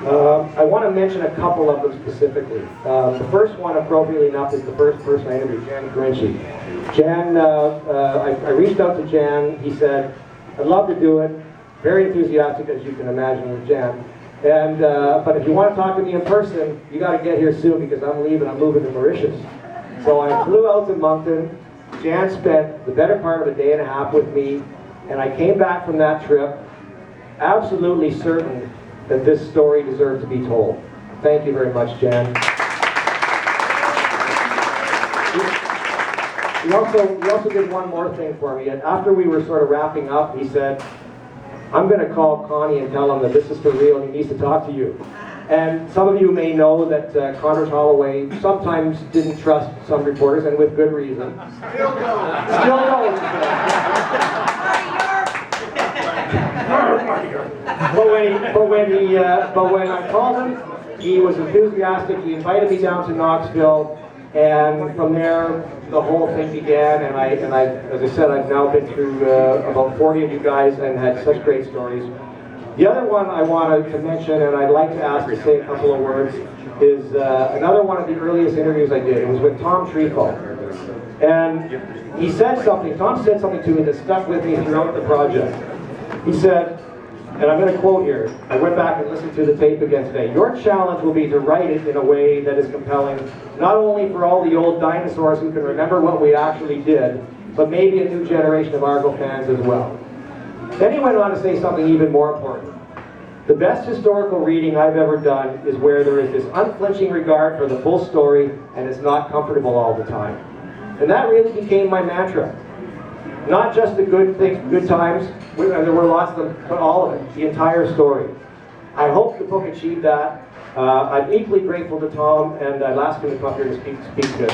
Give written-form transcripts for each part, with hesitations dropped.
I want to mention a couple of them specifically. The first one, appropriately enough, is the first person I interviewed, Jan Grinchey. Jan, I reached out to Jan. He said, "I'd love to do it." Very enthusiastic, as you can imagine, with Jan. And but if you want to talk to me in person, you got to get here soon because I'm leaving. I'm moving to Mauritius. So I flew out to Moncton. Jan spent the better part of a day and a half with me, and I came back from that trip absolutely certain that this story deserved to be told. Thank you very much, Jan. He also did one more thing for me. And after we were sort of wrapping up, he said, "I'm going to call Connie and tell him that this is for real and he needs to talk to you." And some of you may know that Conrad Holloway sometimes didn't trust some reporters, and with good reason. Still don't. Still don't. But when I called him, he was enthusiastic. He invited me down to Knoxville, and from there the whole thing began. And I, as I said, I've now been through about 40 of you guys and had such great stories. The other one I wanted to mention, and I'd like to ask to say a couple of words, is another one of the earliest interviews I did. It was with Tom Trifaux. And he said something, Tom said something to me that stuck with me throughout the project. He said, and I'm going to quote here, I went back and listened to the tape again today, "Your challenge will be to write it in a way that is compelling, not only for all the old dinosaurs who can remember what we actually did, but maybe a new generation of Argo fans as well." Then he went on to say something even more important. "The best historical reading I've ever done is where there is this unflinching regard for the full story and it's not comfortable all the time." And that really became my mantra. Not just the good things, good times, and there were lots of them, but all of it, the entire story. I hope the book achieved that. I'm equally grateful to Tom, and I'd ask him to come up here to speak to us.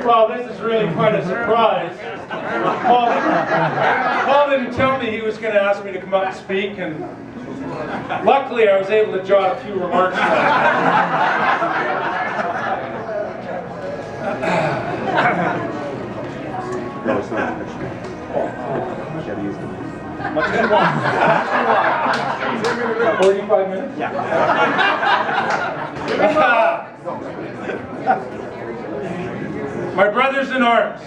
Well, this is really quite a surprise. Paul didn't tell me he was going to ask me to come up and speak, and luckily I was able to jot a few remarks down. No, it's not. What do you want? 45 minutes? Yeah. My brothers in arms,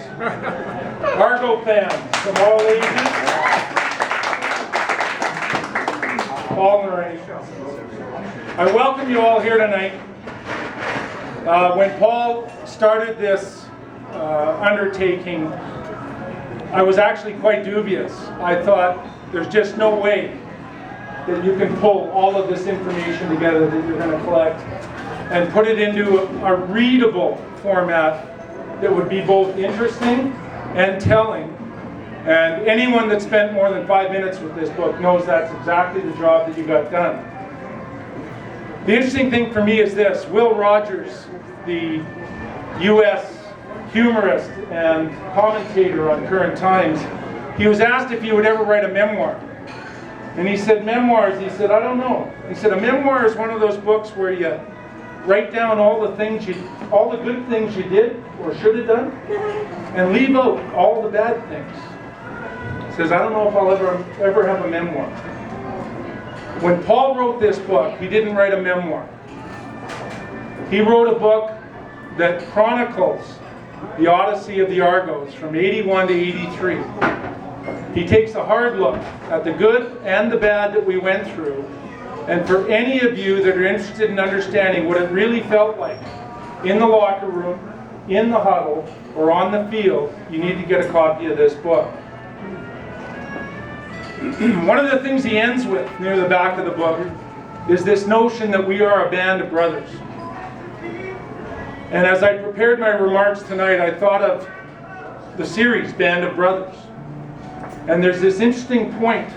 Argo fans from all ages, all generations. I welcome you all here tonight. When Paul started this undertaking, I was actually quite dubious. I thought there's just no way that you can pull all of this information together that you're going to collect and put it into a readable format that would be both interesting and telling. And anyone that spent more than 5 minutes with this book knows that's exactly the job that you got done. The interesting thing for me is this. Will Rogers, the U.S. humorist and commentator on current times, he was asked if he would ever write a memoir. And he said, memoirs, he said, I don't know. He said, a memoir is one of those books where you write down all the good things you did or should have done, and leave out all the bad things. He says, I don't know if I'll ever have a memoir. When Paul wrote this book, he didn't write a memoir. He wrote a book that chronicles the Odyssey of the Argos from 81 to 83. He takes a hard look at the good and the bad that we went through. And for any of you that are interested in understanding what it really felt like in the locker room, in the huddle, or on the field, you need to get a copy of this book. One of the things he ends with near the back of the book is this notion that we are a band of brothers. And as I prepared my remarks tonight, I thought of the series, Band of Brothers. And there's this interesting point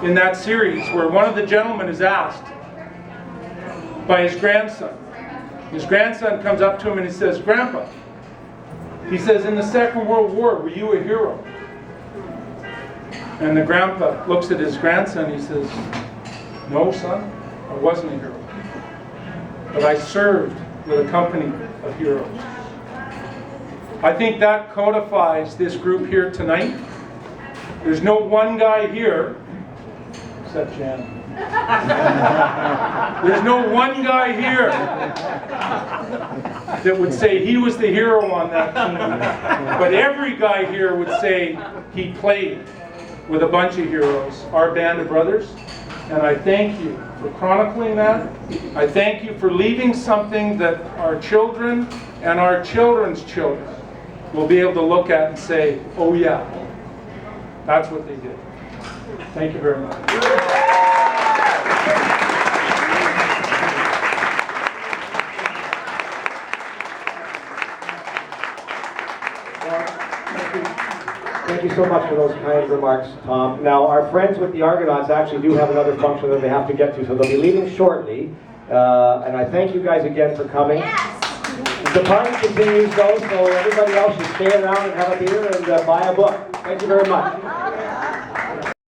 in that series where one of the gentlemen is asked by his grandson. His grandson comes up to him and he says, Grandpa, he says, in the Second World War, were you a hero? And the grandpa looks at his grandson and he says, no, son, I wasn't a hero. But I served with a company of heroes. I think that codifies this group here tonight. There's no one guy here, except Jan. There's no one guy here that would say he was the hero on that team. But every guy here would say he played with a bunch of heroes, our band of brothers. And I thank you for chronicling that. I thank you for leaving something that our children and our children's children will be able to look at and say, oh yeah, that's what they did. Thank you very much. Thank you so much for those kind remarks, Tom. Now, our friends with the Argonauts actually do have another function that they have to get to, so they'll be leaving shortly. And I thank you guys again for coming. Yes. The party continues though, so everybody else should stay around and have a beer and buy a book. Thank you very much.